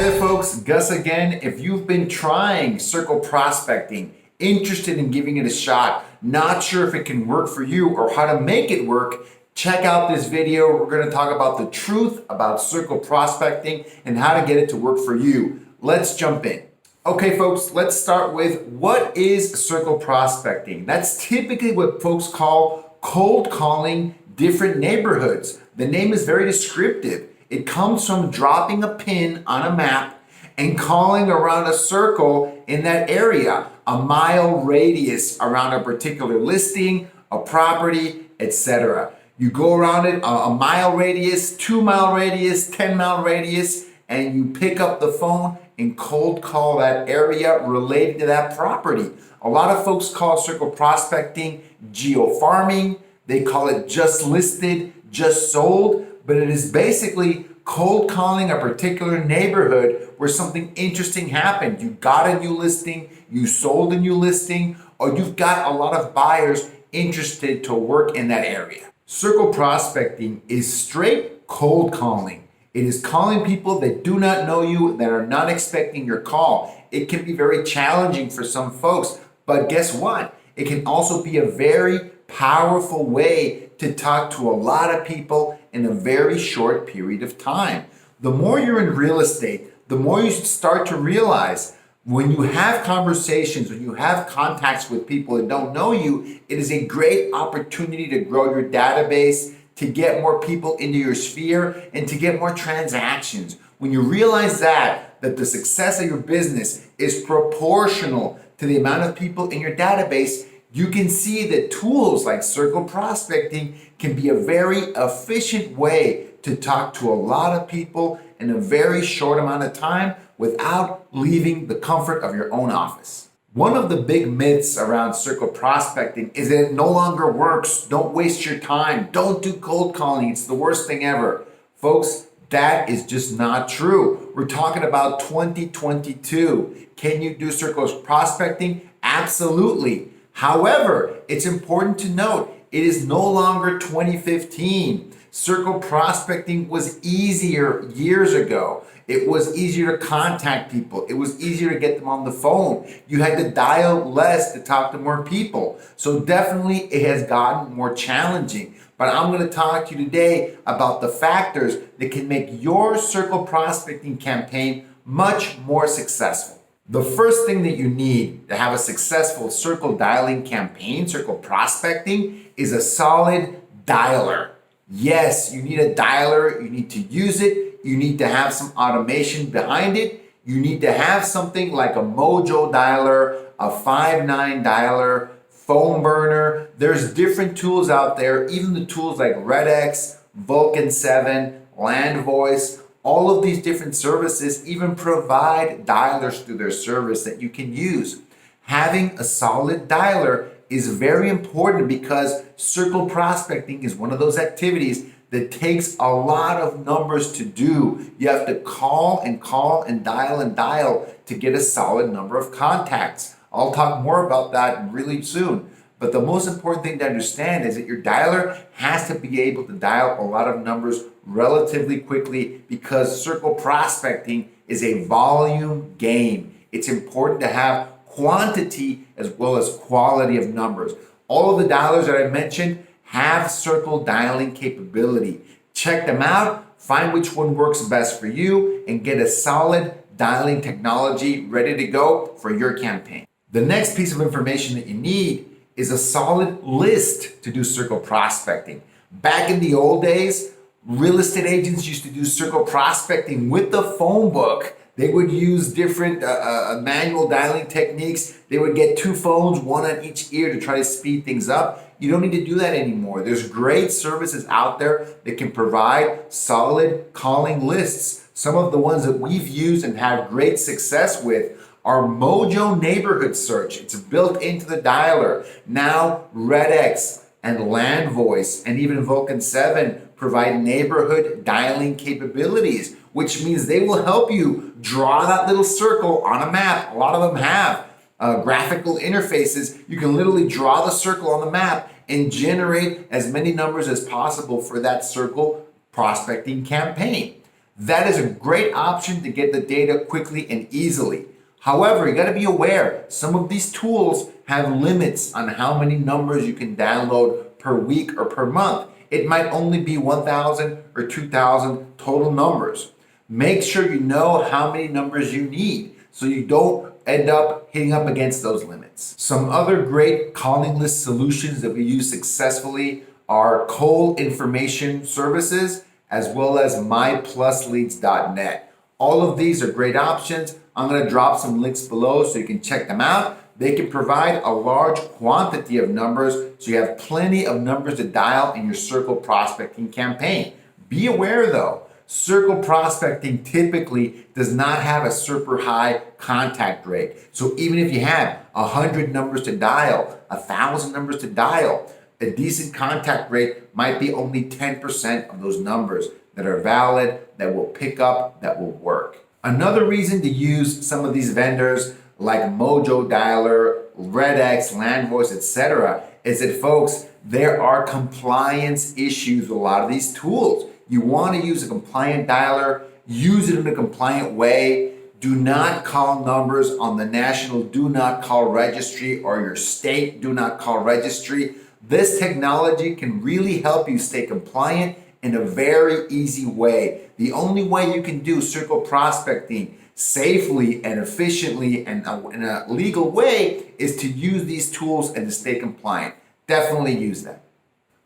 Hey there folks, Gus again. If you've been trying circle prospecting, interested in giving it a shot, not sure if it can work for you or how to make it work, check out this video. We're going to talk about the truth about circle prospecting and how to get it to work for you. Let's jump in. Okay folks, let's start with what is circle prospecting? That's typically what folks call cold calling different neighborhoods. The name is very descriptive. It comes from dropping a pin on a map and calling around a circle in that area, a mile radius around a particular listing, a property, etc. You go around it a mile radius, 2 mile radius, 10 mile radius, and you pick up the phone and cold call that area related to that property. A lot of folks call circle prospecting geo-farming. They call it just listed, just sold. But it is basically cold calling a particular neighborhood where something interesting happened. You got a new listing, you sold a new listing, or you've got a lot of buyers interested to work in that area. Circle prospecting is straight cold calling. It is calling people that do not know you, that are not expecting your call. It can be very challenging for some folks, but guess what? It can also be a very powerful way to talk to a lot of people in a very short period of time. The more you're in real estate, the more you start to realize when you have conversations, when you have contacts with people that don't know you, it is a great opportunity to grow your database, to get more people into your sphere, and to get more transactions. When you realize that the success of your business is proportional to the amount of people in your database, you can see that tools like circle prospecting can be a very efficient way to talk to a lot of people in a very short amount of time without leaving the comfort of your own office. One of the big myths around circle prospecting is that it no longer works. Don't waste your time. Don't do cold calling. It's the worst thing ever. Folks, that is just not true. We're talking about 2022. Can you do circle prospecting? Absolutely. However, it's important to note, it is no longer 2015. Circle prospecting was easier years ago. It was easier to contact people. It was easier to get them on the phone. You had to dial less to talk to more people. So definitely it has gotten more challenging. But I'm going to talk to you today about the factors that can make your circle prospecting campaign much more successful. The first thing that you need to have a successful circle dialing campaign, circle prospecting, is a solid dialer. Yes, you need a dialer. You need to use it. You need to have some automation behind it. You need to have something like a Mojo Dialer, a 5-9 dialer, phone burner. There's different tools out there, even the tools like RedX, Vulcan 7, Land Voice. All of these different services even provide dialers through their service that you can use. Having a solid dialer is very important because circle prospecting is one of those activities that takes a lot of numbers to do. You have to call and dial to get a solid number of contacts. I'll talk more about that really soon. But the most important thing to understand is that your dialer has to be able to dial a lot of numbers relatively quickly because circle prospecting is a volume game. It's important to have quantity as well as quality of numbers. All of the dialers that I mentioned have circle dialing capability. Check them out, find which one works best for you, and get a solid dialing technology ready to go for your campaign. The next piece of information that you need is a solid list to do circle prospecting. Back in the old days, real estate agents used to do circle prospecting with the phone book. They would use different manual dialing techniques. They would get 2 phones, 1 on each ear to try to speed things up. You don't need to do that anymore. There's great services out there that can provide solid calling lists. Some of the ones that we've used and had great success with are Mojo Neighborhood Search. It's built into the dialer. Now RedX and Land Voice and even Vulcan 7 provide neighborhood dialing capabilities, which means they will help you draw that little circle on a map. A lot of them have graphical interfaces. You can literally draw the circle on the map and generate as many numbers as possible for that circle prospecting campaign. That is a great option to get the data quickly and easily. However, you got to be aware, some of these tools have limits on how many numbers you can download per week or per month. It might only be 1,000 or 2,000 total numbers. Make sure you know how many numbers you need so you don't end up hitting up against those limits. Some other great calling list solutions that we use successfully are cold information services as well as MyPlusLeads.net. All of these are great options. I'm going to drop some links below so you can check them out. They can provide a large quantity of numbers so you have plenty of numbers to dial in your circle prospecting campaign. Be aware though, circle prospecting typically does not have a super high contact rate. So even if you have 100 numbers to dial, 1,000 numbers to dial, a decent contact rate might be only 10% of those numbers that are valid, that will pick up, that will work. Another reason to use some of these vendors like Mojo Dialer, RedX, LandVoice, etc. is that folks, there are compliance issues with a lot of these tools. You want to use a compliant dialer, use it in a compliant way. Do not call numbers on the national do not call registry or your state do not call registry. This technology can really help you stay compliant in a very easy way. The only way you can do circle prospecting safely and efficiently and in a legal way is to use these tools and to stay compliant. Definitely use them.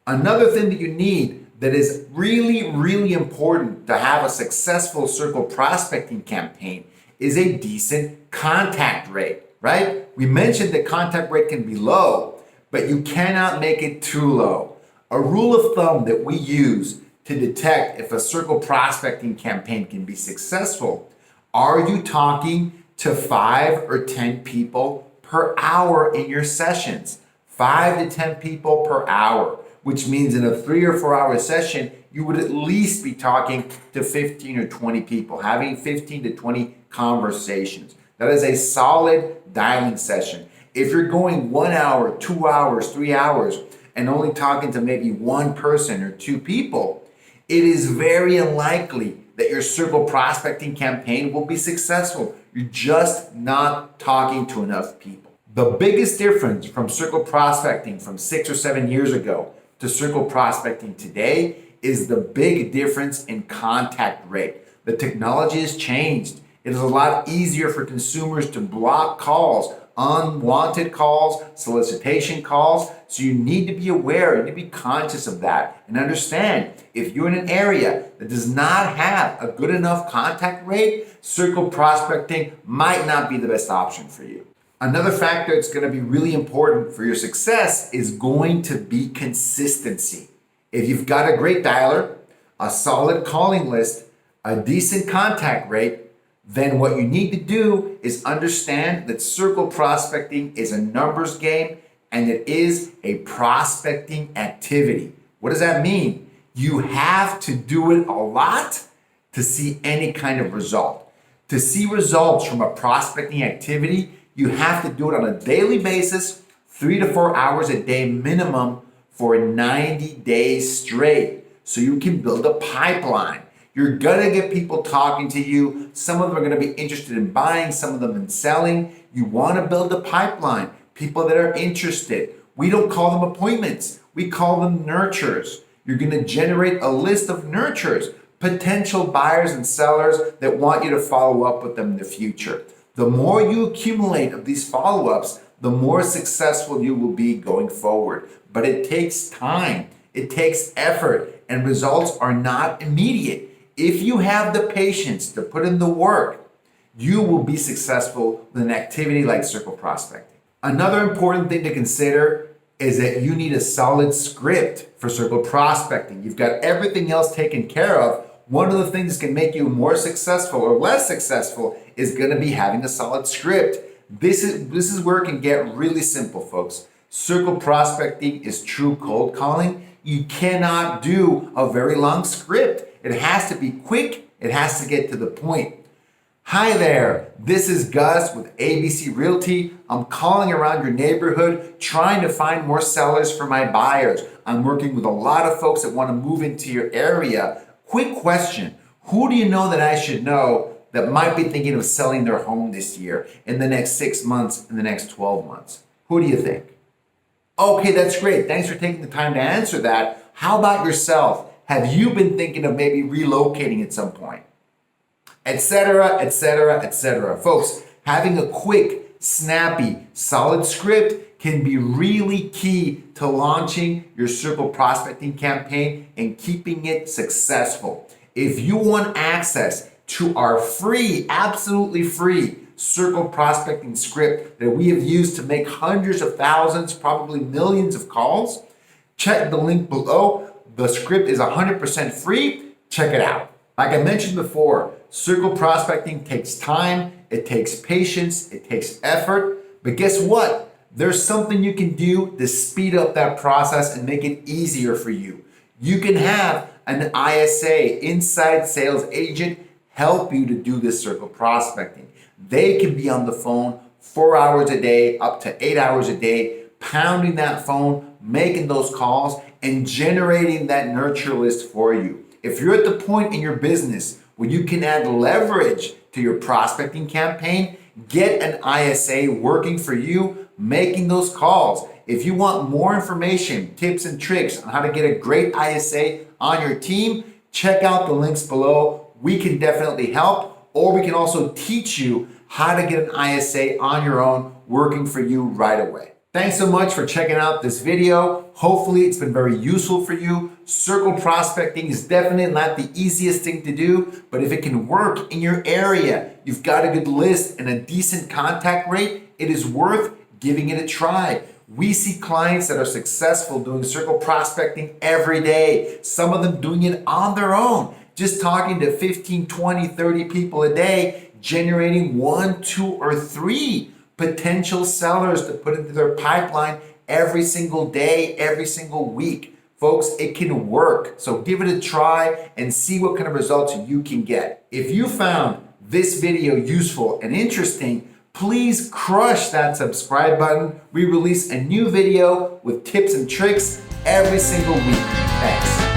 Another thing that you need that is really, really important to have a successful circle prospecting campaign is a decent contact rate, right? We mentioned that contact rate can be low, but you cannot make it too low. A rule of thumb that we use to detect if a circle prospecting campaign can be successful: are you talking to 5 or 10 people per hour in your sessions? 5 to 10 people per hour, which means in a 3 or 4 hour session, you would at least be talking to 15 or 20 people, having 15 to 20 conversations. That is a solid dialing session. If you're going 1 hour, 2 hours, 3 hours, and only talking to maybe one person or 2 people, it is very unlikely that your circle prospecting campaign will be successful. You're just not talking to enough people. The biggest difference from circle prospecting from 6 or 7 years ago to circle prospecting today is the big difference in contact rate. The technology has changed. It is a lot easier for consumers to block calls, unwanted calls, solicitation calls. So you need to be aware, you need to be conscious of that and understand if you're in an area that does not have a good enough contact rate, circle prospecting might not be the best option for you. Another factor that's going to be really important for your success is going to be consistency. If you've got a great dialer, a solid calling list, a decent contact rate, then what you need to do is understand that circle prospecting is a numbers game and it is a prospecting activity. What does that mean? You have to do it a lot to see any kind of result. To see results from a prospecting activity, you have to do it on a daily basis, 3 to 4 hours a day minimum for 90 days straight, so you can build a pipeline. You're gonna get people talking to you. Some of them are gonna be interested in buying, some of them in selling. You wanna build a pipeline, people that are interested. We don't call them appointments, we call them nurtures. You're gonna generate a list of nurtures, potential buyers and sellers that want you to follow up with them in the future. The more you accumulate of these follow-ups, the more successful you will be going forward. But it takes time, it takes effort, and results are not immediate. If you have the patience to put in the work, you will be successful with an activity like circle prospecting. Another important thing to consider is that you need a solid script for circle prospecting. You've got everything else taken care of. One of the things that can make you more successful or less successful is going to be having a solid script. This is where it can get really simple, folks. Circle prospecting is true cold calling. You cannot do a very long script. It has to be quick. It has to get to the point. Hi there, this is Gus with ABC Realty. I'm calling around your neighborhood trying to find more sellers for my buyers. I'm working with a lot of folks that want to move into your area. Quick question, Who do you know that I should know that might be thinking of selling their home this year, in the next 6 months, in the next 12 months? Who do you think? Okay, that's great. Thanks for taking the time to answer that. How about yourself? Have you been thinking of maybe relocating at some point? Etc., etc., etc. Folks, having a quick, snappy, solid script can be really key to launching your circle prospecting campaign and keeping it successful. If you want access to our free, absolutely free circle prospecting script that we have used to make hundreds of thousands, probably millions of calls, check the link below. The script is 100% free. Check it out. Like I mentioned before, circle prospecting takes time, it takes patience, it takes effort. But guess what? There's something you can do to speed up that process and make it easier for you. You can have an ISA, inside sales agent, help you to do this circle prospecting. They can be on the phone 4 hours a day, up to 8 hours a day, pounding that phone, making those calls, and generating that nurture list for you. If you're at the point in your business where you can add leverage to your prospecting campaign, get an ISA working for you, making those calls. If you want more information, tips and tricks on how to get a great ISA on your team, check out the links below. We can definitely help, or we can also teach you how to get an ISA on your own working for you right away. Thanks so much for checking out this video. Hopefully it's been very useful for you. Circle prospecting is definitely not the easiest thing to do, but if it can work in your area, you've got a good list and a decent contact rate, it is worth giving it a try. We see clients that are successful doing circle prospecting every day. Some of them doing it on their own, just talking to 15, 20, 30 people a day, generating 1, 2, or 3 potential sellers to put into their pipeline every single day, every single week. Folks, it can work. So give it a try and see what kind of results you can get. If you found this video useful and interesting, please crush that subscribe button. We release a new video with tips and tricks every single week. Thanks.